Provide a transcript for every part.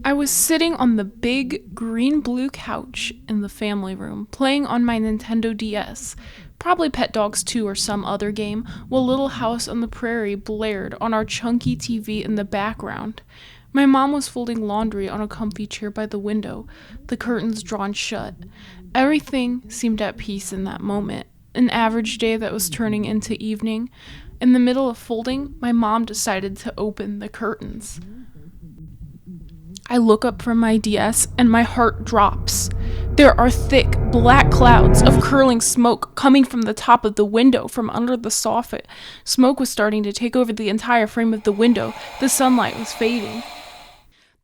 I was sitting on the big green-blue couch in the family room, playing on my Nintendo DS, probably Pet Dogs 2 or some other game, while Little House on the Prairie blared on our chunky TV in the background. My mom was folding laundry on a comfy chair by the window, the curtains drawn shut. Everything seemed at peace in that moment, an average day that was turning into evening. In the middle of folding, my mom decided to open the curtains. I look up from my DS and my heart drops. There are thick, black clouds of curling smoke coming from the top of the window from under the soffit. Smoke was starting to take over the entire frame of the window. The sunlight was fading.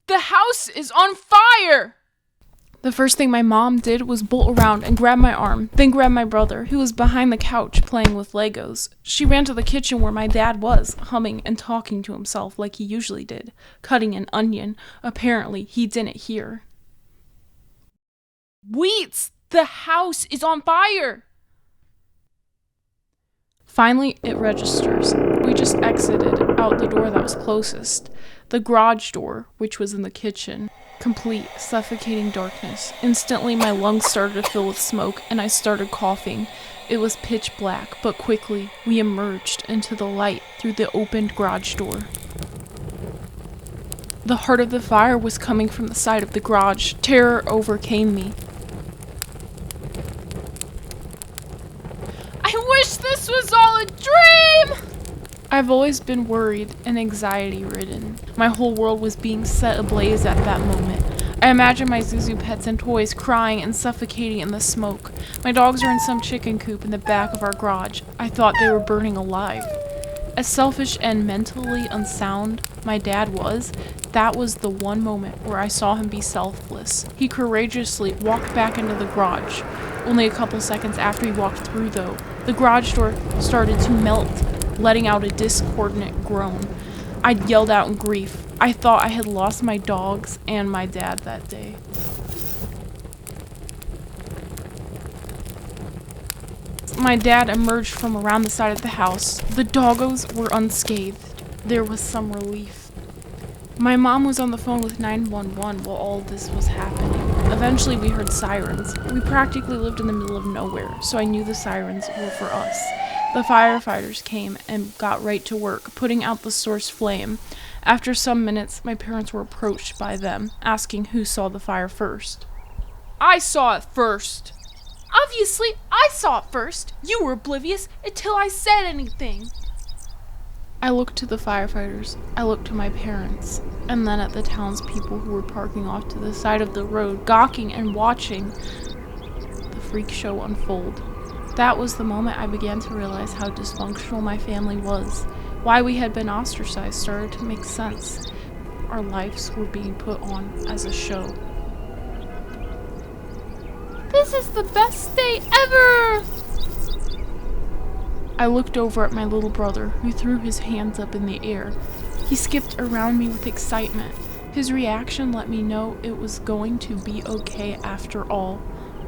The house is on fire! The first thing my mom did was bolt around and grab my arm, then grab my brother, who was behind the couch playing with Legos. She ran to the kitchen where my dad was, humming and talking to himself like he usually did, cutting an onion. Apparently, he didn't hear. Weeds! The house is on fire! Finally, it registers. We just exited out the door that was closest, the garage door, which was in the kitchen. Complete, suffocating darkness. Instantly, my lungs started to fill with smoke, and I started coughing. It was pitch black, but quickly, we emerged into the light through the opened garage door. The heart of the fire was coming from the side of the garage. Terror overcame me. I wish this was all a dream! I've always been worried and anxiety-ridden. My whole world was being set ablaze at that moment. I imagined my Zuzu pets and toys crying and suffocating in the smoke. My dogs were in some chicken coop in the back of our garage. I thought they were burning alive. As selfish and mentally unsound my dad was, that was the one moment where I saw him be selfless. He courageously walked back into the garage. Only a couple seconds after he walked through, though, the garage door started to melt, letting out a discordant groan. I yelled out in grief. I thought I had lost my dogs and my dad that day. My dad emerged from around the side of the house. The doggos were unscathed. There was some relief. My mom was on the phone with 911 while all this was happening. Eventually we heard sirens. We practically lived in the middle of nowhere, so I knew the sirens were for us. The firefighters came and got right to work, putting out the source flame. After some minutes, my parents were approached by them, asking who saw the fire first. I saw it first. Obviously, I saw it first. You were oblivious until I said anything. I looked to the firefighters, I looked to my parents, and then at the townspeople who were parking off to the side of the road, gawking and watching the freak show unfold. That was the moment I began to realize how dysfunctional my family was. Why we had been ostracized started to make sense. Our lives were being put on as a show. This is the best day ever! I looked over at my little brother, who threw his hands up in the air. He skipped around me with excitement. His reaction let me know it was going to be okay after all.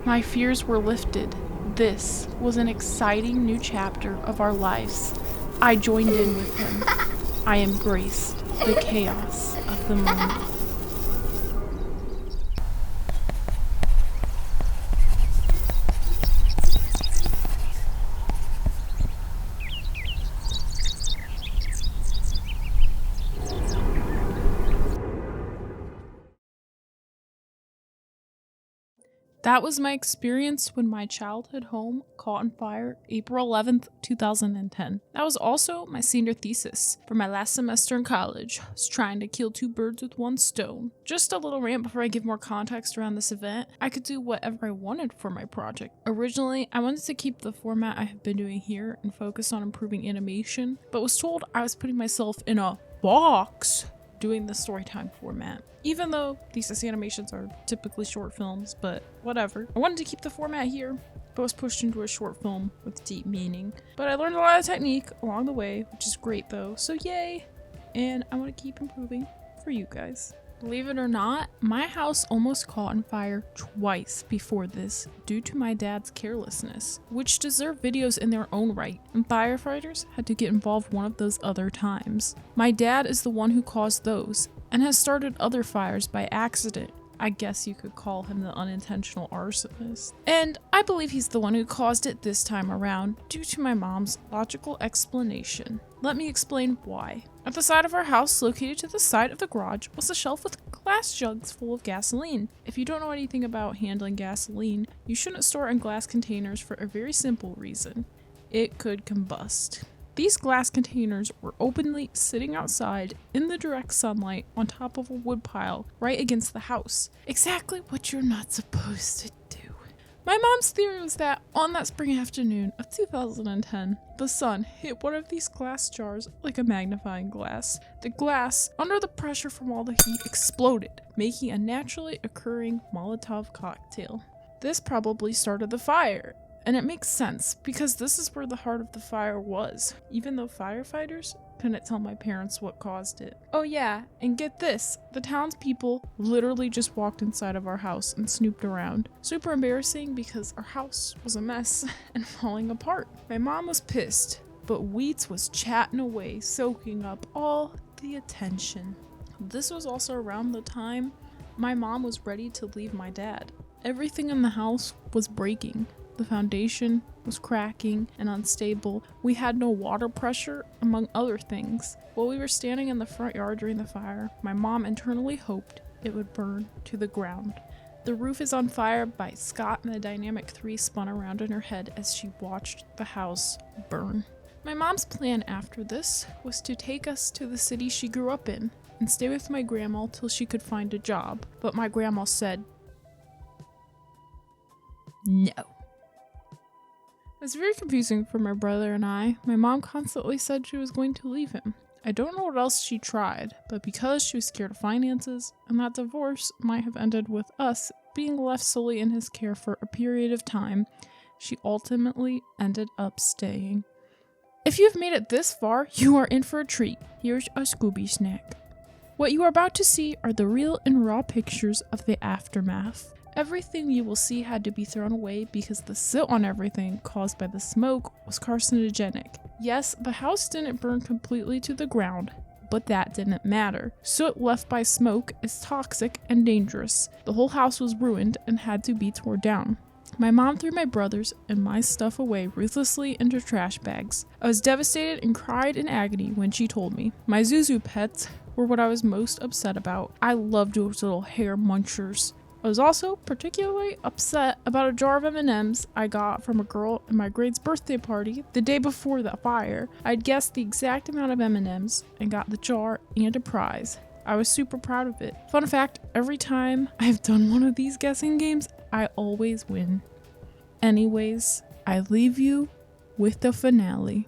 My fears were lifted. This was an exciting new chapter of our lives. I joined in with him. I embraced the chaos of the moment. That was my experience when my childhood home caught on fire April 11th, 2010. That was also my senior thesis for my last semester in college. I was trying to kill two birds with one stone. Just a little rant before I give more context around this event. I could do whatever I wanted for my project. Originally, I wanted to keep the format I have been doing here and focus on improving animation, but was told I was putting myself in a box doing the storytime format. Even though thesis animations are typically short films, but whatever. I wanted to keep the format here, but was pushed into a short film with deep meaning. But I learned a lot of technique along the way, which is great though, so yay! And I want to keep improving for you guys. Believe it or not, my house almost caught on fire twice before this due to my dad's carelessness, which deserve videos in their own right, and firefighters had to get involved one of those other times. My dad is the one who caused those, and has started other fires by accident. I guess you could call him the unintentional arsonist. And I believe he's the one who caused it this time around due to my mom's logical explanation. Let me explain why. At the side of our house, located to the side of the garage, was a shelf with glass jugs full of gasoline. If you don't know anything about handling gasoline, you shouldn't store in glass containers for a very simple reason. It could combust. These glass containers were openly sitting outside in the direct sunlight on top of a wood pile right against the house. Exactly what you're not supposed to do. My mom's theory was that on that spring afternoon of 2010, the sun hit one of these glass jars like a magnifying glass. The glass, under the pressure from all the heat, exploded, making a naturally occurring Molotov cocktail. This probably started the fire. And it makes sense, because this is where the heart of the fire was, even though firefighters couldn't tell my parents what caused it. Oh yeah, and get this, the townspeople literally just walked inside of our house and snooped around. Super embarrassing because our house was a mess and falling apart. My mom was pissed, but Wheats was chatting away, soaking up all the attention. This was also around the time my mom was ready to leave my dad. Everything in the house was breaking. The foundation was cracking and unstable. We had no water pressure, among other things. While we were standing in the front yard during the fire, my mom internally hoped it would burn to the ground. The Roof is on Fire by Scott and the Dynamic 3 spun around in her head as she watched the house burn. My mom's plan after this was to take us to the city she grew up in and stay with my grandma till she could find a job. But my grandma said, no. It was very confusing for my brother and I. My mom constantly said she was going to leave him. I don't know what else she tried, but because she was scared of finances, and that divorce might have ended with us being left solely in his care for a period of time, she ultimately ended up staying. If you've made it this far, you are in for a treat. Here's a Scooby snack. What you are about to see are the real and raw pictures of the aftermath. Everything you will see had to be thrown away because the soot on everything caused by the smoke was carcinogenic. Yes, the house didn't burn completely to the ground, but that didn't matter. Soot left by smoke is toxic and dangerous. The whole house was ruined and had to be torn down. My mom threw my brothers and my stuff away ruthlessly into trash bags. I was devastated and cried in agony when she told me. My Zuzu pets were what I was most upset about. I loved those little hair munchers. I was also particularly upset about a jar of M&Ms I got from a girl in my grade's birthday party the day before the fire. I'd guessed the exact amount of M&Ms and got the jar and a prize. I was super proud of it. Fun fact, every time I've done one of these guessing games, I always win. Anyways, I leave you with the finale.